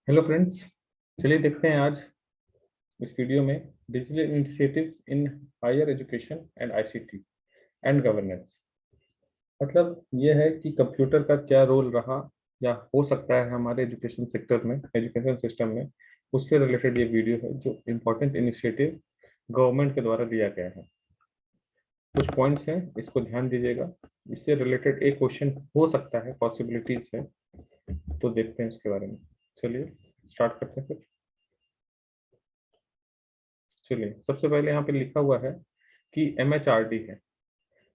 Hello friends, चलिए देखते हैं आज इस वीडियो में digital initiatives in higher education and ICT and governance. मतलब ये है कि कंप्यूटर का क्या रोल रहा या हो सकता है हमारे एजुकेशन सेक्टर में, एजुकेशन सिस्टम में। उससे रिलेटेड ये वीडियो है जो इम्पोर्टेंट इनिशिएटिव गवर्नमेंट के द्वारा लिया गया है। कुछ पॉइंट्स हैं, इसको ध्यान दीजिएगा। इससे रिलेटेड एक क्वेश्चन हो सकता है, पॉसिबिलिटीज है, तो देखते हैं इसके बारे में। चलिए स्टार्ट करते हैं फिर। चलिए, सबसे पहले यहाँ पे लिखा हुआ है कि एमएचआरडी है।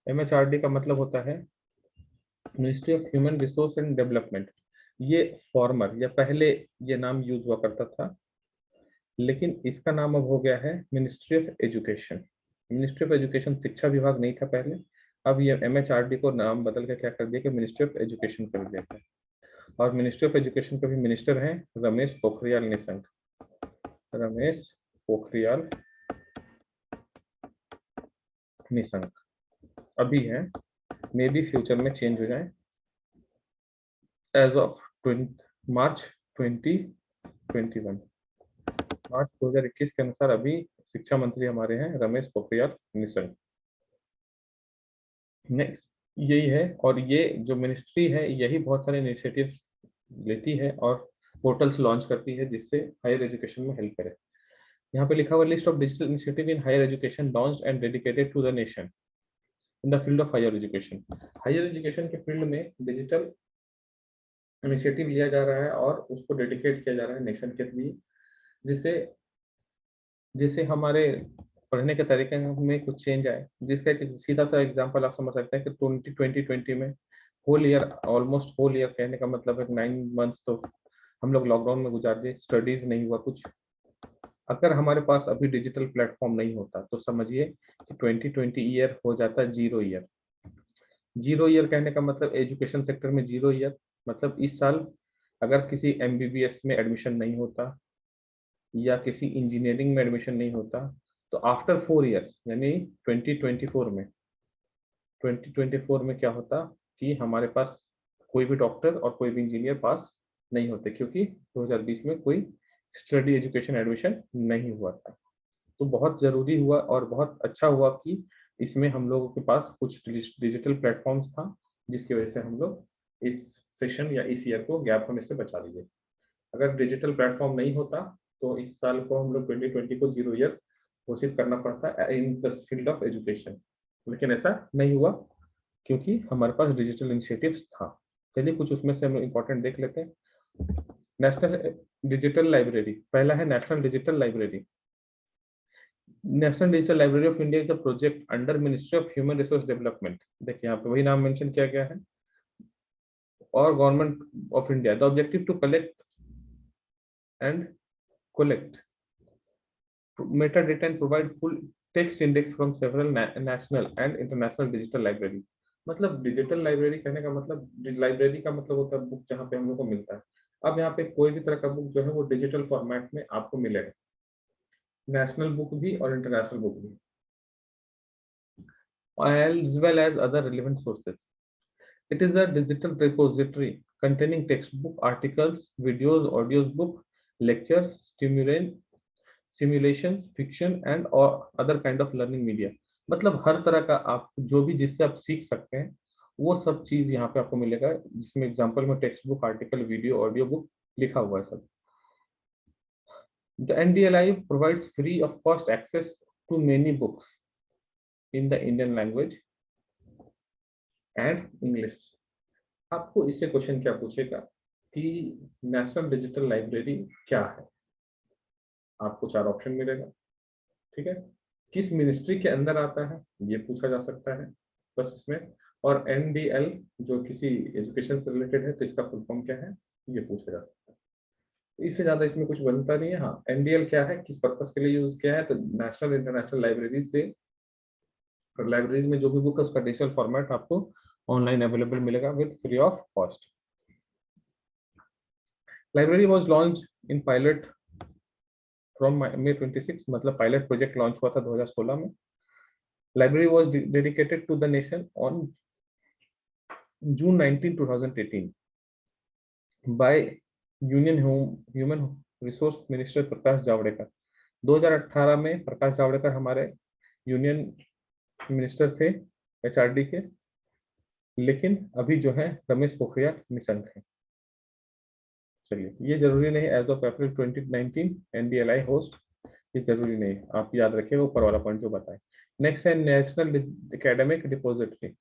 एमएचआरडी का मतलब होता है ministry of human resource and development. ये फॉर्मर या पहले ये नाम यूज हुआ करता था, लेकिन इसका नाम अब हो गया है ministry of education. Ministry of education शिक्षा विभाग नहीं था पहले। अब ये एमएचआरडी को नाम बदल के क्या कर दिया कि मिनिस्ट्री ऑफ एजुकेशन कर दिया है। और मिनिस्ट्री ऑफ एजुकेशन के भी मिनिस्टर हैं रमेश पोखरियाल निशंक। रमेश पोखरियाल निशंक अभी है, मे बी फ्यूचर में चेंज हो जाए। एज ऑफ मार्च 2021, मार्च 2021 के अनुसार अभी शिक्षा मंत्री हमारे हैं रमेश पोखरियाल निशंक। नेक्स्ट यही है, और ये जो मिनिस्ट्री है यही बहुत सारे इनिशिएटिव्स लेती है और पोर्टल्स लॉन्च करती है जिससे हायर एजुकेशन में हेल्प करे। यहाँ पे लिखा हुआ list of digital initiative in higher education launched and dedicated to the nation in the field of higher education. Higher education के फील्ड में डिजिटल इनिशिएटिव लिया जा रहा है और उसको डेडिकेट किया जा रहा है नेशन के लिए, जिससे जिससे हमारे पढ़ने के तरीके में कुछ चेंज आए। जिसका एक सीधा सा एग्जांपल आप समझ सकते हैं कि 2020 में whole year, almost whole year कहने का मतलब है 9 मंथ्स तो हम लोग लॉकडाउन में गुजार दिए, स्टडीज नहीं हुआ कुछ। अगर हमारे पास अभी डिजिटल प्लेटफॉर्म नहीं होता तो समझिए कि 2020 ईयर हो जाता जीरो ईयर। जीरो ईयर कहने का मतलब एजुकेशन सेक्टर में जीरो ईयर, मतलब इस साल अगर किसी एमबीबीएस में एडमिशन नहीं होता या किसी इंजीनियरिंग में एडमिशन नहीं होता तो आफ्टर 4 इयर्स यानी 2024 में क्या होता कि हमारे पास कोई भी डॉक्टर और कोई भी इंजीनियर पास नहीं होते, क्योंकि 2020 में कोई स्टडी एजुकेशन एडमिशन नहीं हुआ था। तो बहुत जरूरी हुआ और बहुत अच्छा हुआ कि इसमें हम लोगों के पास कुछ डिजिटल प्लेटफॉर्म्स था, जिसकी वजह से हम लोग इस सेशन या इस ईयर को गैप होने से बचा लिए। अगर डिजिटल प्लेटफॉर्म नहीं होता तो इस साल को हम लोग 2020 को जीरो ईयर घोषित करना पड़ता इन द फील्ड ऑफ एजुकेशन, लेकिन ऐसा नहीं हुआ क्योंकि हमारे पास डिजिटल इनिशिएटिव्स था। चलिए कुछ उसमें से हम लोग इम्पोर्टेंट देख लेते हैं। नेशनल डिजिटल लाइब्रेरी, पहला है national digital library. National digital library of India is a project under ministry of human resource development. देखिए यहाँ पे वही नाम मेंशन किया गया है, और government of India. The objective to collect and collect metadata and provide full text index from several national and international digital libraries। मतलब डिजिटल लाइब्रेरी कहने का मतलब, लाइब्रेरी का मतलब होता है बुक जहाँ पे हम लोग को मिलता है। अब यहाँ पे कोई भी तरह का बुक जो है वो डिजिटल फॉर्मेट में आपको मिलेगा, नेशनल बुक भी और इंटरनेशनल बुक भी, as well as other relevant sources. It is a digital repository containing textbook, articles, videos, audios, book, lectures, simulation, fiction and और other kind of learning media. मतलब हर तरह का आप जो भी जिससे आप सीख सकते हैं वो सब चीज यहाँ पे आपको मिलेगा, जिसमें एग्जांपल में text book, article, video, audio book लिखा हुआ है सब। The NDLI provides free of cost access to many books in the Indian language and English. आपको इससे क्वेश्चन क्या पूछेगा कि नेशनल डिजिटल लाइब्रेरी क्या है, आपको 4 ऑप्शन मिलेगा। ठीक है, किस मिनिस्ट्री के अंदर आता है ये पूछा जा सकता है बस इसमें, और एनडीएल जो किसी एजुकेशन से रिलेटेड है तो इसका फुल फॉर्म क्या है ये पूछा जा सकता है। इससे ज्यादा इसमें कुछ बनता नहीं है। हाँ, एनडीएल क्या है, किस पर्पस के लिए यूज किया है, तो नेशनल इंटरनेशनल लाइब्रेरीज से, लाइब्रेरीज में जो भी बुक है उसका डिजिटल फॉर्मेट आपको ऑनलाइन अवेलेबल मिलेगा with free of cost. Library was launch in pilot from May 26, मतलब पायलट प्रोजेक्ट लॉन्च हुआ था 2016 में। Library was dedicated to the nation on June 19, 2018 by union human resource minister Prakash Javadekar. 2018 में प्रकाश जावड़ेकर हमारे union minister थे HRD के, लेकिन अभी जो है रमेश पोखरियाल निशंक है। चलिए, ये जरूरी नहीं as of April 2019 NDLI host, ये जरूरी नहीं, आप याद रखिएगा ऊपर वाला पॉइंट जो बताए। नेक्स्ट है national academic depository.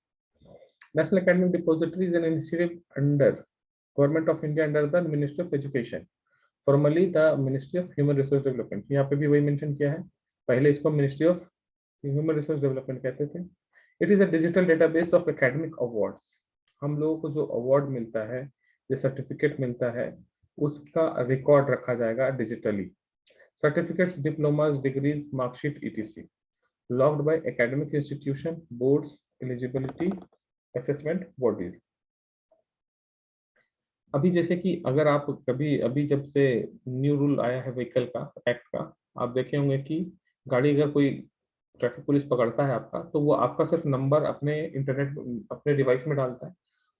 National academic depository is an initiative under government of India under the ministry of education, formally the ministry of human resource development. यहाँ पे भी वही मेंशन किया है, पहले इसको ministry of human resource development कहते थे। It is a digital database of academic awards. हम लोगों को जो अवार्ड मिलता है, जो सर्टिफिकेट मिलता है, उसका रिकॉर्ड रखा जाएगा digitally. Certificates, diplomas, degrees, marksheet etc logged by academic institution, boards, eligibility assessment bodies. अभी जैसे कि अगर आप कभी, अभी जब से न्यू रूल आया है व्हीकल का, एक्ट का, आप देखे होंगे कि गाड़ी अगर कोई ट्रैफिक पुलिस पकड़ता है आपका, तो वो आपका सिर्फ नंबर अपने इंटरनेट अपने डिवाइस में डालता है,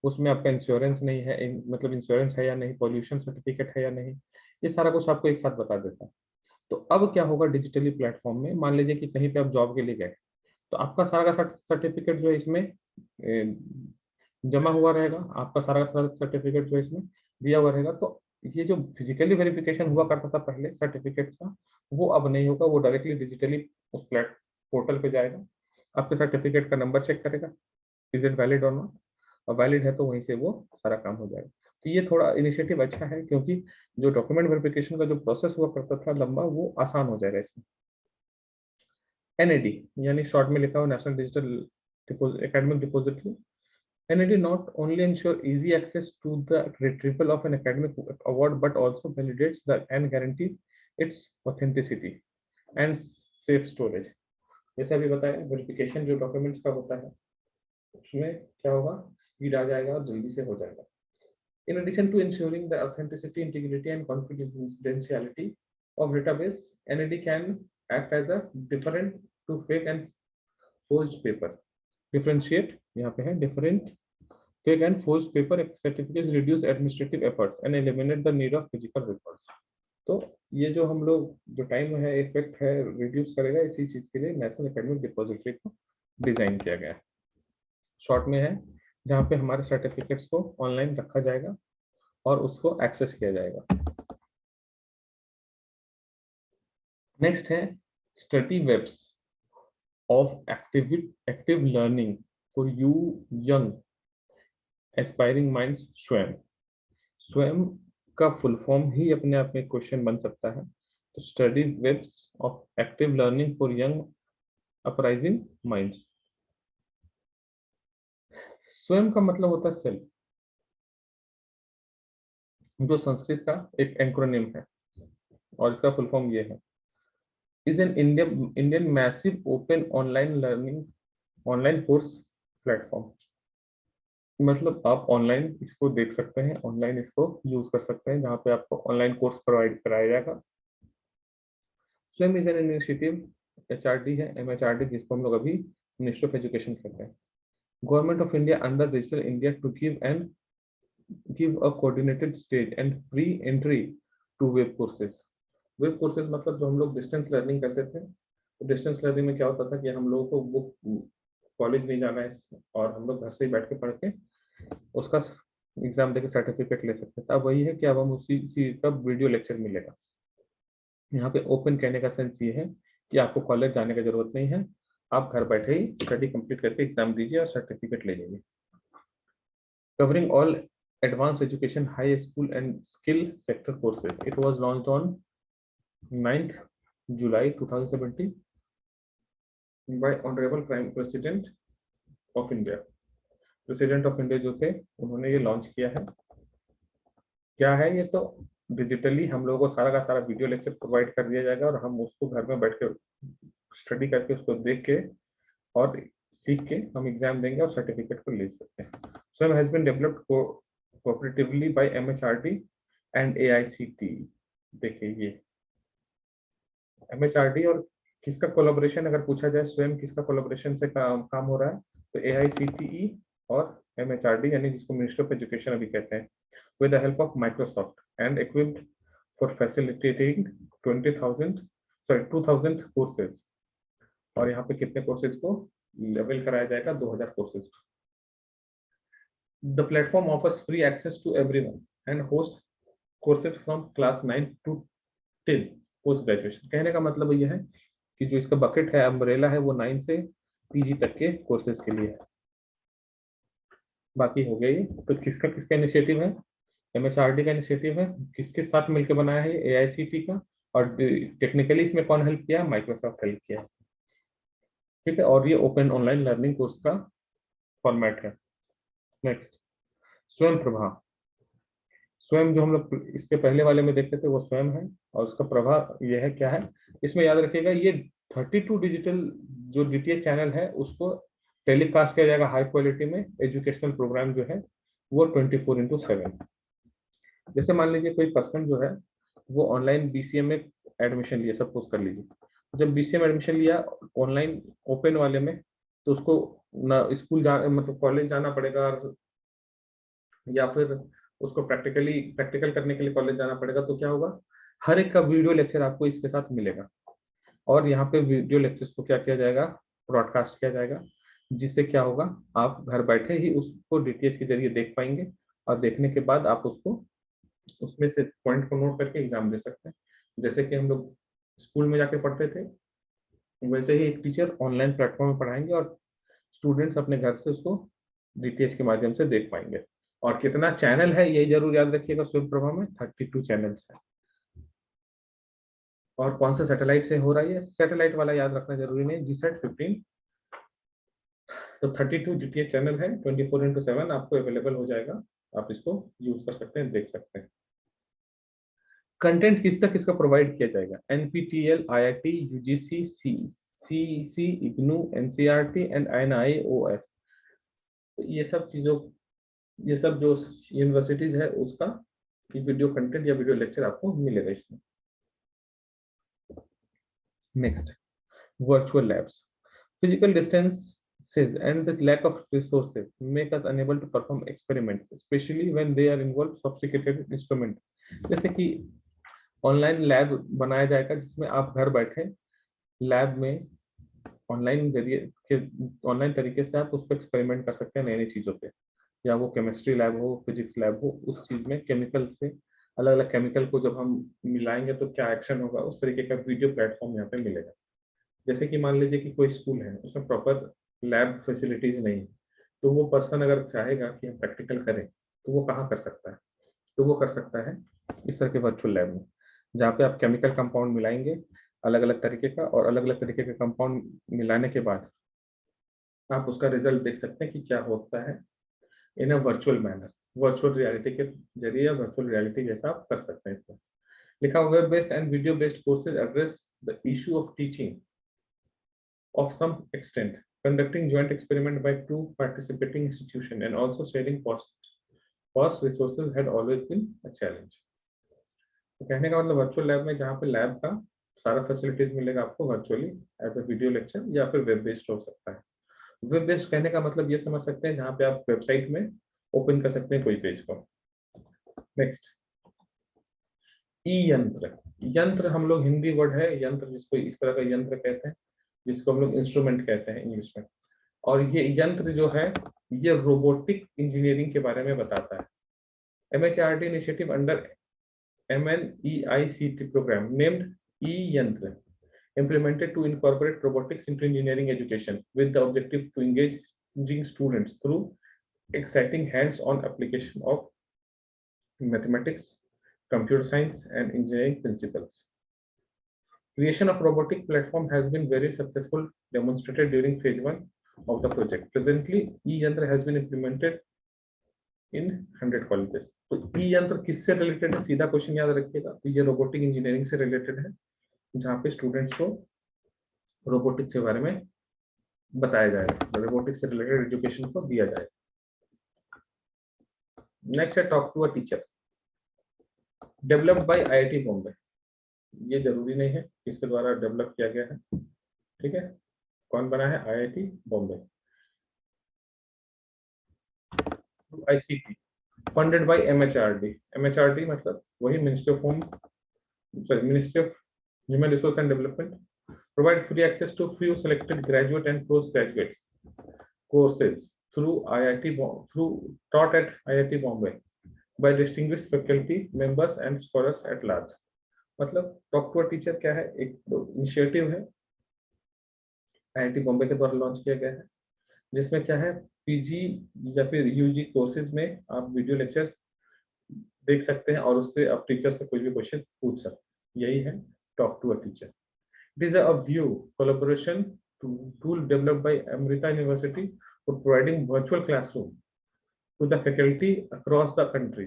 उसमें आपका इंश्योरेंस नहीं है, मतलब इंश्योरेंस है या नहीं, पॉल्यूशन सर्टिफिकेट है या नहीं, ये सारा कुछ आपको एक साथ बता देता है। तो अब क्या होगा डिजिटली प्लेटफॉर्म में, मान लीजिए कि कहीं पे आप जॉब के लिए गए, तो आपका सारा का सर्टिफिकेट जो है इसमें जमा हुआ रहेगा, आपका सारा का सर्टिफिकेट जो है इसमें दिया हुआ रहेगा। तो ये जो फिजिकली वेरिफिकेशन हुआ करता था पहले सर्टिफिकेट्स का, वो अब नहीं होगा, वो डायरेक्टली डिजिटली उस पोर्टल पे जाएगा, आपके सर्टिफिकेट का नंबर चेक करेगा, इज इट वैलिड और नॉट, और वैलिड है तो वहीं से वो सारा काम हो जाएगा। तो ये थोड़ा इनिशिएटिव अच्छा है, क्योंकि जो डॉक्यूमेंट वेरिफिकेशन का जो प्रोसेस हुआ करता था लंबा, वो आसान हो जाएगा इसमें। एनएडी यानी शॉर्ट में लिखा हुआ national digital academic depository. NAD not only ensure easy access to the retrieval of an academic award, but also validates the and guarantees its authenticity and safe storage. जैसे अभी बताया, वेरिफिकेशन जो documents का होता है उसमें क्या होगा, स्पीड आ जाएगा और जल्दी से हो जाएगा। In addition to ensuring the authenticity, integrity and confidentiality of database, NAD can act as a different to fake and forged paper. Differentiate यहाँ पे है different fake and forged paper certificates reduce administrative efforts and eliminate the need of physical records. तो ये जो हम लोग जो time है इफेक्ट है रिड्यूस करेगा, इसी चीज के लिए नेशनल एकेडमिक डिपॉजिटरी को डिजाइन किया गया है। शॉर्ट में है जहाँ पे हमारे सर्टिफिकेट्स को ऑनलाइन रखा जाएगा और उसको एक्सेस किया जाएगा। नेक्स्ट है study webs of active learning for you young aspiring minds. Swayam Swayam का फुल फॉर्म ही अपने आप में क्वेश्चन बन सकता है। तो study webs of active learning for young uprising minds. Swayam का मतलब होता है सेल्फ, जो संस्कृत का एक एंक्रोनिम है और इसका फुल फॉर्म ये है, is an Indian massive open online learning online course platform. मतलब आप ऑनलाइन इसको देख सकते हैं, ऑनलाइन इसको यूज कर सकते हैं, जहाँ पे आपको ऑनलाइन कोर्स प्रोवाइड कराया जाएगा। Swayam is an initiative, HRD है, एमएचआरडी जिसको हम लोग अभी मिनिस्ट्री ऑफ एजुकेशन कहते हैं, government of India under Digital India to give a coordinated stage and free entry to web courses. Web courses मतलब जो हम लोग डिस्टेंस लर्निंग करते थे, तो डिस्टेंस लर्निंग में क्या होता था कि हम लोगों को बुक कॉलेज नहीं जाना है और हम लोग घर से ही बैठ के पढ़ के उसका एग्जाम देके सर्टिफिकेट ले सकते थे। अब वही है कि अब हम उसी चीज का वीडियो लेक्चर मिलेगा। यहाँ पे ओपन कहने का सेंस ये है कि आपको कॉलेज जाने की जरूरत नहीं है, आप घर बैठे ही स्टडी कंप्लीट करके एग्जाम दीजिए और सर्टिफिकेट ले जाइए। Covering all advanced education, high school and skill sector courses. It was launched on 9th July 2017 by Honorable Prime President of India. President of India जो थे उन्होंने ये लॉन्च किया है। क्या है ये, तो डिजिटली हम लोगों को सारा का सारा वीडियो लेक्चर प्रोवाइड कर दिया जाएगा और हम उसको घर में बैठ के स्टडी करके उसको देख के और सीख के हम एग्जाम देंगे और सर्टिफिकेट को ले सकते हैं। So has been developed cooperatively by MHRD and AICTE। देखिए ये MHRD और किसका कोलैबोरेशन, अगर पूछा जाए स्वयं किसका कोलैबोरेशन से काम हो रहा है, तो AICTE और MHRD यानी जिसको मिनिस्ट्री ऑफ एजुकेशन अभी कहते हैं। with the help of Microsoft and equipped for facilitating 2000 courses. और यहाँ पे कितने कोर्सेज को लेवल कराया जाएगा? 2000 courses. The platform offers free access to everyone and hosts courses from class 9 to 10 post graduation। कहने का मतलब ये है कि जो इसका बकेट है, अम्ब्रेला है, वो 9 से पीजी तक के कोर्सेज के लिए है। बाकी हो गई। तो किसका किसका इनिशिएटिव है? एमएचआरडी का इनिशिएटिव है। किसके साथ मिलकर बनाया है? एआईसीटी का। और टेक्निकली इसमें कौन हेल्प किया? माइक्रोसॉफ्ट हेल्प किया। ठीक है, और ये ओपन ऑनलाइन लर्निंग कोर्स का फॉर्मेट है। नेक्स्ट, स्वयं प्रभा। स्वयं जो हम लोग इसके पहले वाले में देखते थे वो स्वयं है, और उसका प्रभा ये है क्या है? इसमें याद रखिएगा, ये 32 डिजिटल जो डीटीएच चैनल है उसको टेलीकास्ट किया जाएगा हाई क्वालिटी में। एजुकेशनल प्रोग्राम जो है वो 24/7। जैसे मान लीजिए कोई पर्सन जो है वो ऑनलाइन बीसीए में एडमिशन लिया, सपोज कर लीजिए। जब बीसीए में एडमिशन लिया ऑनलाइन ओपन वाले में, तो उसको ना स्कूल मतलब कॉलेज जाना पड़ेगा, या फिर उसको प्रैक्टिकल करने के लिए कॉलेज जाना पड़ेगा। तो क्या होगा? हर एक का वीडियो लेक्चर आपको इसके साथ मिलेगा, और यहाँ पे वीडियो लेक्चर्स को क्या किया जाएगा? ब्रॉडकास्ट किया जाएगा, जिससे क्या होगा? आप घर बैठे ही उसको डीटीएच के जरिए देख पाएंगे, और देखने के बाद आप उसको उसमें से पॉइंट को नोट करके एग्जाम दे सकते हैं। जैसे कि हम लोग स्कूल में जाके पढ़ते थे, वैसे ही एक टीचर ऑनलाइन प्लेटफॉर्म में पढ़ाएंगे और स्टूडेंट्स अपने घर से उसको डीटीएच के माध्यम से देख पाएंगे। और कितना चैनल है ये जरूर याद रखिएगा, स्वयं प्रभा में 32 चैनल्स है। और कौन सा सैटेलाइट से हो रहा है? सैटेलाइट वाला याद रखना जरूरी नहीं, जीसैट 15। तो 32 डीटीएच चैनल है, 24/7 आपको अवेलेबल हो जाएगा। आप इसको यूज कर सकते हैं, देख सकते हैं। कंटेंट किसका किसका प्रोवाइड किया जाएगा? NPTEL, IIT, UGC, CEC, IGNOU, NCERT and NIOS. ये सब चीजों, ये सब जो यूनिवर्सिटीज है उसका वीडियो कंटेंट या वीडियो लेक्चर आपको मिलेगा इसमें। Next, virtual labs. Physical distances and the lack of resources make us unable to perform experiments, especially when they are involved sophisticated instrument। जैसे कि ऑनलाइन लैब बनाया जाएगा जिसमें आप घर बैठे लैब में ऑनलाइन तरीके से आप उस पर एक्सपेरिमेंट कर सकते हैं नई नई चीजों पे, या वो केमिस्ट्री लैब हो, फिजिक्स लैब हो, उस चीज में केमिकल से अलग अलग केमिकल को जब हम मिलाएंगे तो क्या एक्शन होगा, उस तरीके का वीडियो प्लेटफॉर्म यहाँ पे मिलेगा। जैसे कि मान लीजिए कि कोई स्कूल है उसमें प्रॉपर लैब फैसिलिटीज नहीं है, तो वो पर्सन अगर चाहेगा कि हम प्रैक्टिकल करें तो वो कहाँ कर सकता है? तो वो कर सकता है इस तरह के वर्चुअल लैब में, जहाँ पे आप केमिकल कंपाउंड मिलाएंगे अलग अलग तरीके का, और अलग अलग तरीके के कंपाउंड मिलाने के बाद आप उसका रिजल्ट देख सकते हैं कि क्या होता है in a virtual manner. Virtual reality के जरिए या वर्चुअल रियलिटी जैसा आप कर सकते हैं इसमें। लिखा web based and video based courses address the issue of teaching of some extent, conducting joint experiment by two participating institutions and also sharing cost resources had always been a challenge। तो कहने का मतलब virtual lab में जहाँ पे lab का सारा facilities मिलेगा आपको virtually as a video lecture, या फिर वेब बेस्ड हो सकता है। वेब बेस्ड कहने का मतलब ये समझ सकते हैं जहाँ पे आप वेबसाइट में ओपन कर सकते हैं कोई पेज को। नेक्स्ट, ई यंत्र। यंत्र हम लोग हिंदी वर्ड है यंत्र, जिसको इस तरह का यंत्र कहते हैं, जिसको हम लोग इंस्ट्रूमेंट कहते हैं इंग्लिश में। और ये यंत्र जो है ये रोबोटिक इंजीनियरिंग के बारे में बताता है। MHRD initiative under MNEICT program named E-Yantra, implemented to incorporate robotics into engineering education with the objective to engaging students through exciting hands-on application of mathematics, computer science and engineering principles। Creation of robotic platform has been very successful, demonstrated during phase 1 of the project. Presently, E-Yantra has been implemented in 100 colleges। तो E-Yantra किससे related है? सीधा question याद रखिएगा, तो ये robotic engineering से related है, जहाँ पे स्टूडेंट्स को रोबोटिक्स के बारे में बताया जाएगा, रोबोटिक्स से रिलेटेड एजुकेशन को दिया जाएगा। नेक्स्ट है talk to a teacher, developed by IIT Bombay. ये जरूरी नहीं है किसके द्वारा डेवलप किया गया है, ठीक है, कौन बना है? IIT Bombay. ICT funded by MHRD। MHRD मतलब वही ministry of home, sorry ministry of human resource and development. Provide free access to few selected graduate and postgraduate courses through through taught at IIT Bombay by distinguished faculty members and scholars at large। मतलब talk to a teacher क्या है, एक initiative है IIT Bombay के द्वारा launch किया गया है, जिसमें क्या है पीजी या फिर यूजी कोर्सेज में आप वीडियो लेक्चर्स देख सकते हैं और उससे आप टीचर से कोई भी क्वेश्चन पूछ सकते हैं। यही है talk to a teacher. It is a view collaboration tool developed by Amrita University for providing virtual classroom to the faculty across the country.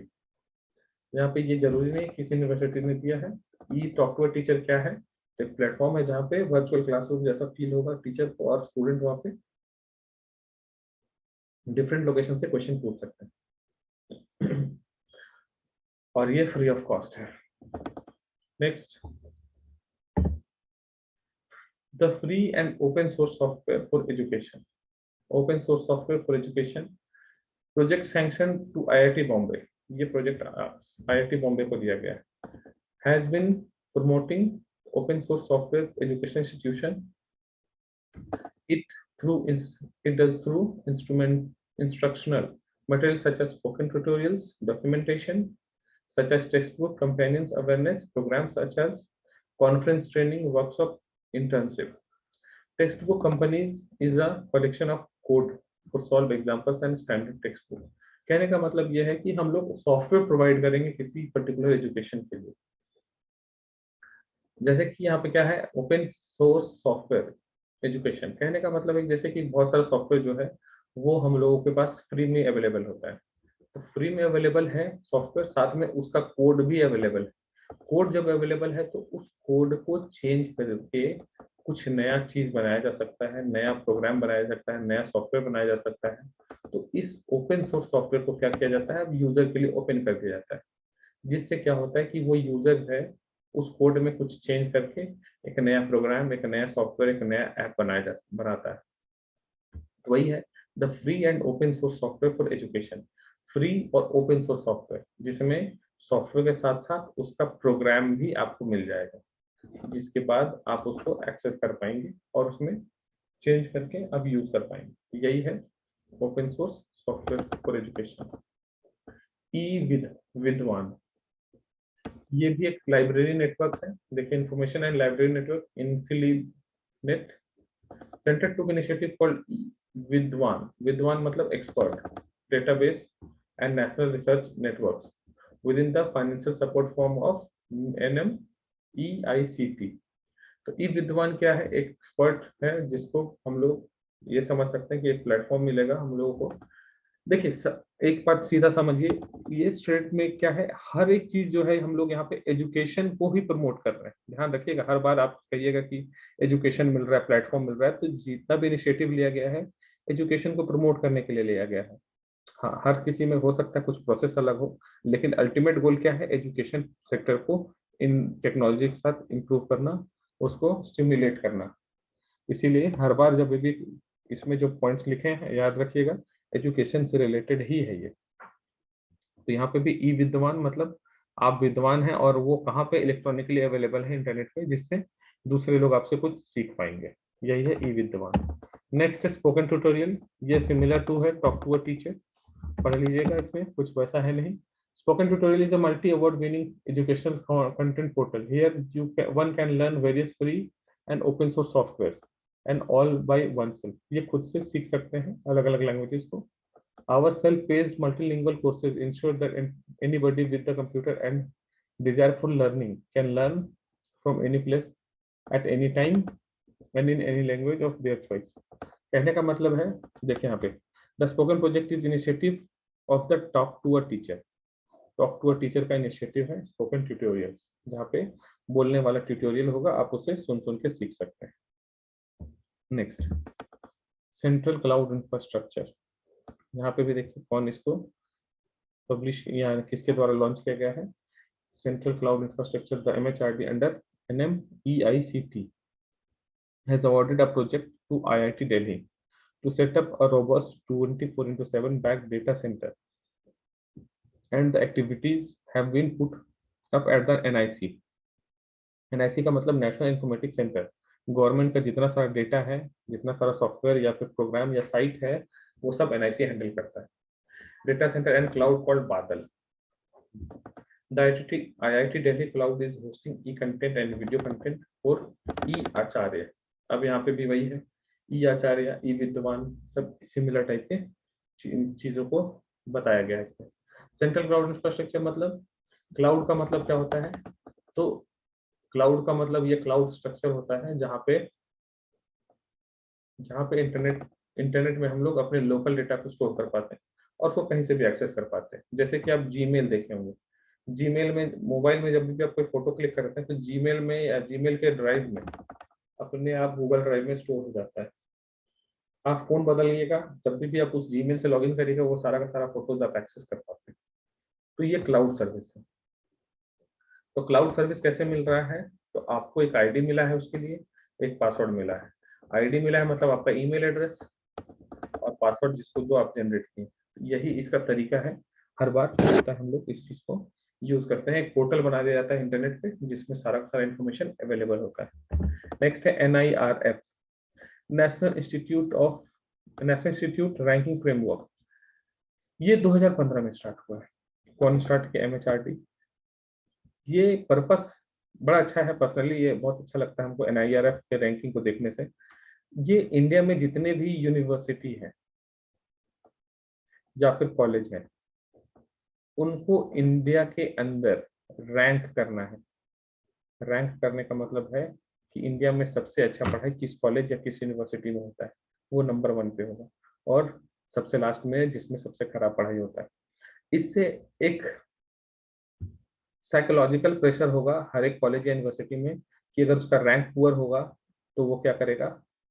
यहाँ पे ये जरूरी नहीं किस यूनिवर्सिटी ने दिया है। ये टॉक टू अ टीचर क्या है, एक प्लेटफॉर्म है जहाँ पे वर्चुअल क्लासरूम जैसा फील होगा टीचर को और स्टूडेंट वहाँ पे डिफरेंट लोकेशन से क्वेश्चन पूछ सकते हैं और ये फ्री ऑफ कॉस्ट है। Next, the free and open source software for education. Open source software for education project sanction to IIT Bombay. ये प्रोजेक्ट आईआईटी बॉम्बे को दिया गया है। Has been promoting open source software education institution it does through instructional materials such as spoken tutorials, documentation such as textbook, companions, awareness programs such as conference, training, workshop, internship। Textbook companies is a collection of code for solve examples and standard textbook। कहने का मतलब यह है कि हम लोग software provide करेंगे किसी पर्टिकुलर एजुकेशन के लिए। जैसे कि यहाँ पे क्या है ओपन सोर्स सॉफ्टवेयर एजुकेशन, कहने का मतलब है जैसे कि बहुत सारा सॉफ्टवेयर जो है वो हम लोगों के पास फ्री में अवेलेबल होता है। तो फ्री में अवेलेबल है सॉफ्टवेयर, साथ में उसका कोड भी अवेलेबल है। कोड जब अवेलेबल है तो उस कोड को चेंज करके कुछ नया चीज बनाया जा सकता है, नया प्रोग्राम बनाया जा सकता है, नया सॉफ्टवेयर बनाया जा सकता है। तो इस ओपन सोर्स सॉफ्टवेयर को क्या किया जाता है, अब यूजर के लिए ओपन कर दिया जाता है, जिससे क्या होता है कि वो यूजर है उस कोड में कुछ चेंज करके एक नया प्रोग्राम, एक नया सॉफ्टवेयर, एक नया ऐप बनाता है। तो वही है the free and open source software for education. Free और ओपन सोर्स सॉफ्टवेयर जिसमें सॉफ्टवेयर के साथ साथ उसका प्रोग्राम भी आपको मिल जाएगा, जिसके बाद आप उसको एक्सेस कर पाएंगे और उसमें चेंज करके अब यूज कर पाएंगे। यही है open source software for education. Vidwan ये भी एक लाइब्रेरी नेटवर्क है। देखिए information and library network INFLIBNET centre to initiative called Vidwan. Vidwan मतलब expert database and national research networks with in the financial support form of NMEICT। तो ई विद्वान क्या है, एक एक्सपर्ट है जिसको हम लोग ये समझ सकते हैं कि एक प्लेटफॉर्म मिलेगा हम लोगों को। देखिए एक बात सीधा समझिए, ये स्टेट में क्या है हर एक चीज जो है हम लोग यहाँ पे एजुकेशन को ही प्रमोट कर रहे हैं। ध्यान रखिएगा, हर बार आप कहिएगा कि एजुकेशन मिल रहा है, प्लेटफॉर्म मिल रहा है, तो जितना भी इनिशिएटिव लिया गया है एजुकेशन को प्रमोट करने के लिए लिया गया है। हाँ, हर किसी में हो सकता है कुछ प्रोसेस अलग हो, लेकिन अल्टीमेट गोल क्या है, एजुकेशन सेक्टर को इन टेक्नोलॉजी के साथ इम्प्रूव करना, उसको स्टिमुलेट करना। इसीलिए हर बार जब भी इसमें जो पॉइंट्स लिखे हैं याद रखिएगा, एजुकेशन से रिलेटेड ही है ये। तो यहाँ पे भी ई विद्वान मतलब आप विद्वान हैं और वो कहाँ पे इलेक्ट्रॉनिकली अवेलेबल है इंटरनेट पे, जिससे दूसरे लोग आपसे कुछ सीख पाएंगे। यही है ई विद्वान। नेक्स्ट स्पोकन ट्यूटोरियल, ये सिमिलर टू है टॉक टू अ टीचर, पढ़ लीजिएगा, इसमें कुछ वैसा है नहीं। Spoken Tutorial is a multi-award winning educational content portal. Here one can learn various free and open source software and all by oneself। ये खुद से सीख सकते हैं अलग अलग लैंग्वेजेस को। Our self-paced multilingual courses ensure that anybody with the computer and desire for learning can learn from any place at any time and in any language of their choice। कहने का मतलब है, देखिए यहाँ पे the spoken project is initiative of the talk to a teacher. Talk to a teacher का initiative है spoken tutorials, जहाँ पे बोलने वाला ट्यूटोरियल होगा, आप उसे सुन सुन के सीख सकते हैं। Next, central cloud infrastructure. यहाँ पे भी देखिए कौन इसको पब्लिश या किसके द्वारा लॉन्च किया गया है। Central cloud infrastructure the MHRD under NMEICT has awarded a project to IIT Delhi to set up a robust 24/7 backed data center and the activities have been put up at the NIC. NIC का मतलब national informatics centre. Government का जितना सारा data है, जितना सारा software या फिर प्रोग्राम या साइट है, वो सब NIC हैंडल करता है। Data centre and cloud called बादल। The IIT Delhi Cloud is hosting e-content and video content for e-आचार्य। अब यहाँ पे भी वही है, e-आचार्य, e-विद्वान, सब सिमिलर टाइप के चीजों को बताया गया है इसमें। सेंट्रल क्लाउड इंफ्रास्ट्रक्चर मतलब, क्लाउड का मतलब क्या होता है, तो क्लाउड का मतलब ये क्लाउड स्ट्रक्चर होता है जहाँ पे इंटरनेट में हम लोग अपने लोकल डेटा को स्टोर कर पाते हैं और उसको कहीं से भी एक्सेस कर पाते हैं। जैसे कि आप जीमेल देखे होंगे, जीमेल में, मोबाइल में जब भी आप कोई फोटो क्लिक करते हैं तो जीमेल में या जीमेल के ड्राइव में अपने आप गूगल ड्राइव में स्टोर हो जाता है। आप फोन बदलिएगा, जब भी आप उस जीमेल से लॉगिन करिएगा, वो सारा का सारा फोटोज आप एक्सेस कर पाते हैं। तो ये क्लाउड सर्विस है। तो क्लाउड सर्विस कैसे मिल रहा है, तो आपको एक आईडी मिला है, उसके लिए एक पासवर्ड मिला है। आईडी मिला है मतलब आपका ईमेल एड्रेस, और पासवर्ड जिसको जो आप जनरेट किए। यही इसका तरीका है। हर बार होता है हम लोग इस चीज को यूज करते हैं। एक पोर्टल बना दिया जाता है इंटरनेट पे जिसमें सारा का सारा इंफॉर्मेशन अवेलेबल होता है। नेक्स्ट है NIRF, national institute ranking framework. ये 2015 में स्टार्ट हुआ है। कौन स्टार्ट किया? MHRD। ये पर्पस बड़ा अच्छा है, पर्सनली ये बहुत अच्छा लगता है हमको NIRF के रैंकिंग को देखने से। ये इंडिया में जितने भी यूनिवर्सिटी हैं या फिर कॉलेज हैं, उनको इंडिया के अंदर रैंक करना है। रैंक करने का मतलब है कि इंडिया में सबसे अच्छा पढ़ाई किस कॉलेज या किस यूनिवर्सिटी में होता है, वो नंबर 1 पे होगा, और सबसे लास्ट में जिसमें सबसे खराब पढ़ाई होता है। इससे एक साइकोलॉजिकल प्रेशर होगा हर एक कॉलेज या यूनिवर्सिटी में कि अगर उसका रैंक पुअर होगा तो वो क्या करेगा,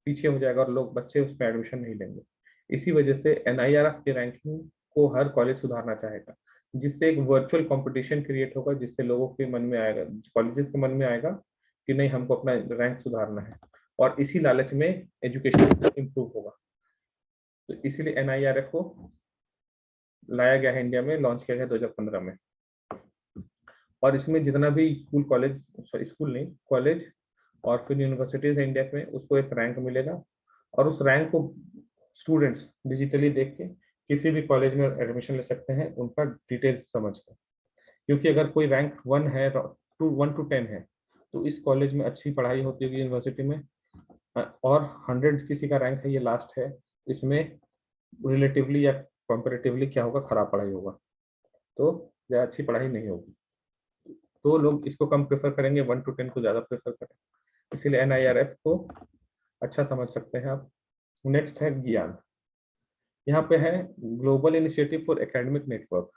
पीछे हो जाएगा और लोग बच्चे उसमें एडमिशन नहीं लेंगे। इसी वजह से NIRF की रैंकिंग को हर कॉलेज सुधारना चाहेगा, जिससे एक वर्चुअल कंपटीशन क्रिएट होगा, जिससे लोगों के मन में आएगा, कॉलेजेस के मन में आएगा कि नहीं, हमको अपना रैंक सुधारना है, और इसी लालच में एजुकेशन इंप्रूव होगा। तो इसीलिए NIRF को लाया गया है, इंडिया में लॉन्च किया गया 2015 में। और इसमें जितना भी स्कूल कॉलेज, सॉरी स्कूल नहीं, कॉलेज और फिर यूनिवर्सिटीज है इंडिया में, उसको एक रैंक मिलेगा, और उस रैंक को स्टूडेंट्स डिजिटली देख के किसी भी कॉलेज में एडमिशन ले सकते हैं, उनका डिटेल समझ कर। क्योंकि अगर कोई रैंक 1 है, 1 to 10 है, तो इस कॉलेज में अच्छी पढ़ाई होती होगी यूनिवर्सिटी में, और 100 किसी का रैंक है, ये लास्ट है, इसमें रिलेटिवली या कंपेरेटिवली क्या होगा, खराब पढ़ाई होगा, तो ज़्यादा अच्छी पढ़ाई नहीं होगी। तो लोग इसको कम प्रेफर करेंगे, 1 to 10 को ज़्यादा प्रेफर करेंगे। इसीलिए NIRF को अच्छा समझ सकते हैं आप। नेक्स्ट है ज्ञान। यहाँ पे है global initiative for academic network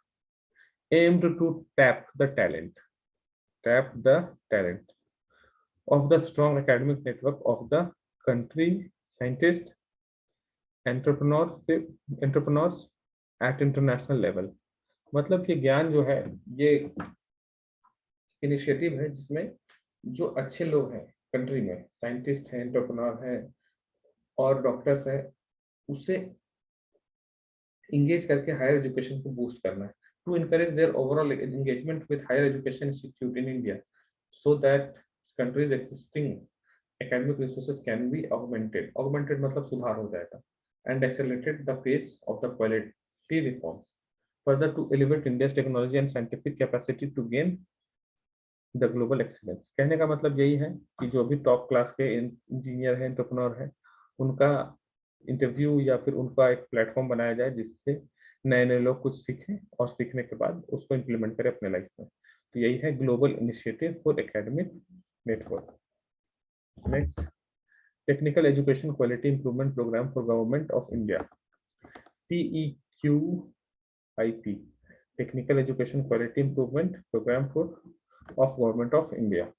aimed to tap the talent of the strong academic network of the country, scientists, entrepreneurs at international level। मतलब कि ज्ञान जो है, ये इनिशिएटिव है जिसमें जो अच्छे लोग हैं कंट्री में, साइंटिस्ट हैं, एंटरप्रेन्योर हैं और डॉक्टर्स हैं, उसे इंगेज करके हायर एजुकेशन को बूस्ट करना है, to encourage their overall engagement with higher education institute in India, so that country's existing academic resources can be augmented मतलब सुधार हो जाएगा, and accelerated the pace of the quality reforms, further to elevate India's technology and scientific capacity to gain the global excellence। कहने का मतलब यही है कि जो भी टॉप क्लास के इंजीनियर हैं, एंटरप्रेन्योर हैं, उनका इंटरव्यू या फिर उनका एक प्लेटफॉर्म बनाया जाए जिससे नए नए लोग कुछ सीखें और सीखने के बाद उसको इम्प्लीमेंट करें अपने लाइफ में। तो यही है global initiative for academic network. Next, technical education quality improvement programme for government of India, TEQIP, technical education quality improvement programme for of government of India.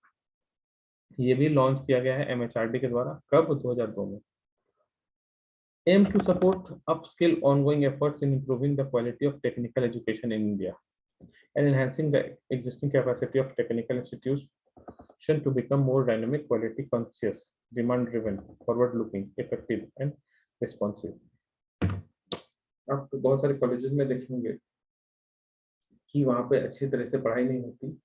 ये भी लॉन्च किया गया है MHRD के द्वारा, कब? 2002 में। aim to support upskill ongoing efforts in improving the quality of technical education in India and enhancing the existing capacity of technical institutions to become more dynamic, quality conscious, demand driven, forward looking, effective and responsive। आप तो बहुत सारे colleges में देखेंगे कि वहाँ पे अच्छी तरह से पढ़ाई नहीं होती,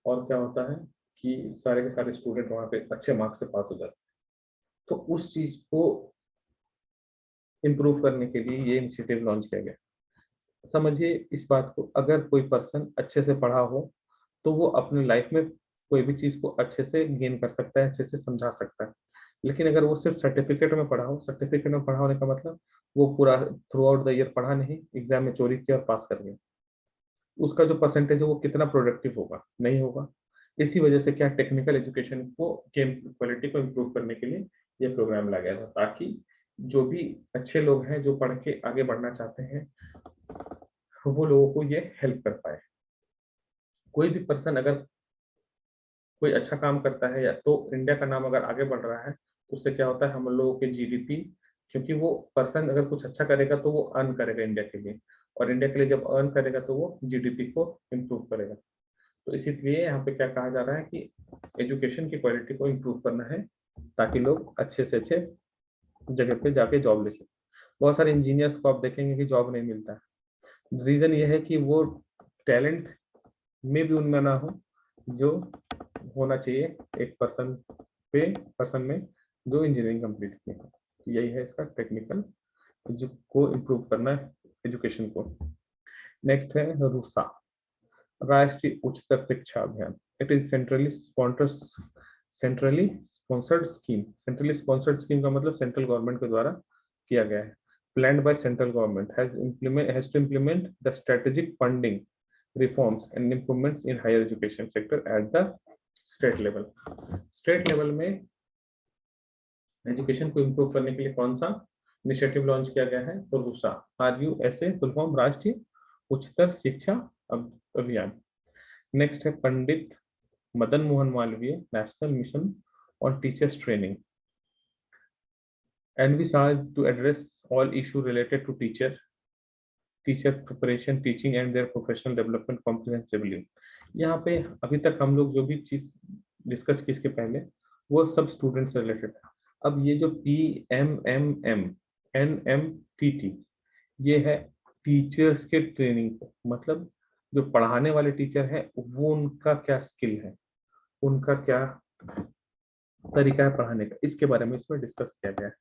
और क्या होता है कि सारे के सारे स्टूडेंट वहाँ पे अच्छे मार्क्स से पास हो जाते हैं। तो उस चीज को इम्प्रूव करने के लिए ये इनिशिएटिव लॉन्च किया गया। समझिए इस बात को, अगर कोई पर्सन अच्छे से पढ़ा हो तो वो अपने लाइफ में कोई भी चीज को अच्छे से गेन कर सकता है, अच्छे से समझा सकता है। लेकिन अगर वो सिर्फ सर्टिफिकेट में पढ़ा हो, सर्टिफिकेट में पढ़ा होने का मतलब वो पूरा थ्रू आउट द ईयर पढ़ा नहीं, एग्जाम में चोरी किया और पास कर गया, उसका जो परसेंटेज है वो कितना प्रोडक्टिव होगा, नहीं होगा। इसी वजह से क्या टेक्निकल एजुकेशन को क्वालिटी को इम्प्रूव करने के लिए ये प्रोग्राम लाया गया था, ताकि जो भी अच्छे लोग हैं जो पढ़ के आगे बढ़ना चाहते हैं वो लोगों को ये हेल्प कर पाए। कोई भी पर्सन अगर कोई अच्छा काम करता है या तो इंडिया का नाम अगर आगे बढ़ रहा है, तो उससे क्या होता है हम लोगों के जीडीपी, क्योंकि वो पर्सन अगर कुछ अच्छा करेगा तो वो अर्न करेगा इंडिया के लिए, और इंडिया के लिए जब अर्न करेगा तो वो जीडीपी को इम्प्रूव करेगा। तो इसीलिए यहाँ पे क्या कहा जा रहा है कि एजुकेशन की क्वालिटी को इम्प्रूव करना है, ताकि लोग अच्छे से अच्छे जगह पे जाके जॉब ले सकें। बहुत सारे इंजीनियर्स को आप देखेंगे कि जॉब नहीं मिलता है। रीजन ये है कि वो टैलेंट में भी उनमें ना हो जो होना चाहिए एक पर्सन में जो इंजीनियरिंग कंप्लीट की है। यही है इसका टेक्निकल को इम्प्रूव करना है एजुकेशन को। नेक्स्ट है रूसा, राष्ट्रीय Uchchatar Shiksha Abhiyan. It is centrally sponsored scheme का मतलब सेंट्रल गवर्नमेंट के द्वारा किया गया है। Planned by central government has to implement the strategic funding reforms and improvements in higher education sector at the state level। State level में एजुकेशन को improve करने के लिए कौन सा इनिशिएटिव लॉन्च किया गया है? तो रूसा, RUSA फुल फॉर्म राष्ट्रीय उच्चतर शिक्षा अभियान। नेक्स्ट है Pandit Madan Mohan Malaviya national mission on teachers training, envisaged to address all issue related to teacher preparation, teaching and their professional development comprehensively. यहाँ पे अभी तक हम लोग जो भी चीज डिस्कस की इसके पहले वो सब स्टूडेंट से रिलेटेड था। अब ये जो PMMNMTT ये है टीचर्स के ट्रेनिंग को, मतलब जो पढ़ाने वाले टीचर है वो उनका क्या स्किल है, उनका क्या तरीका है पढ़ाने का, इसके बारे में इसमें डिस्कस किया गया है।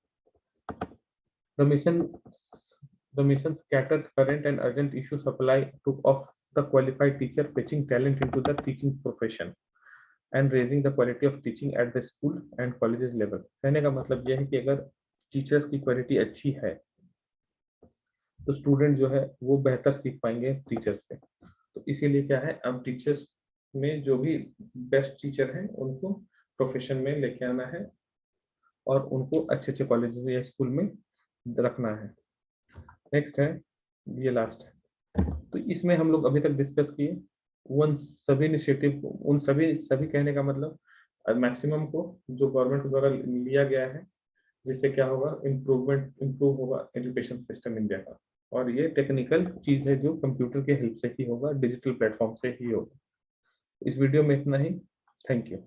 The mission scattered current and urgent issue supply of the qualified teacher, fetching talent into the teaching profession and raising the quality of teaching at the school and colleges level। कहने का मतलब यह है कि अगर टीचर्स की quality अच्छी है तो स्टूडेंट जो है वो बेहतर सीख पाएंगे टीचर्स से। तो इसीलिए क्या है, अब टीचर्स में जो भी बेस्ट टीचर हैं उनको प्रोफेशन में लेके आना है और उनको अच्छे अच्छे कॉलेजेस या स्कूल में रखना है। नेक्स्ट है, ये लास्ट है, तो इसमें हम लोग अभी तक डिस्कस किए उन सभी इनिशिएटिव, उन सभी कहने का मतलब मैक्सिमम को जो गवर्नमेंट द्वारा लिया गया है, जिससे क्या होगा, इम्प्रूव होगा एजुकेशन सिस्टम इंडिया का। और ये टेक्निकल चीज है जो कंप्यूटर के हेल्प से ही होगा, डिजिटल प्लेटफॉर्म से ही होगा। इस वीडियो में इतना ही। Thank you.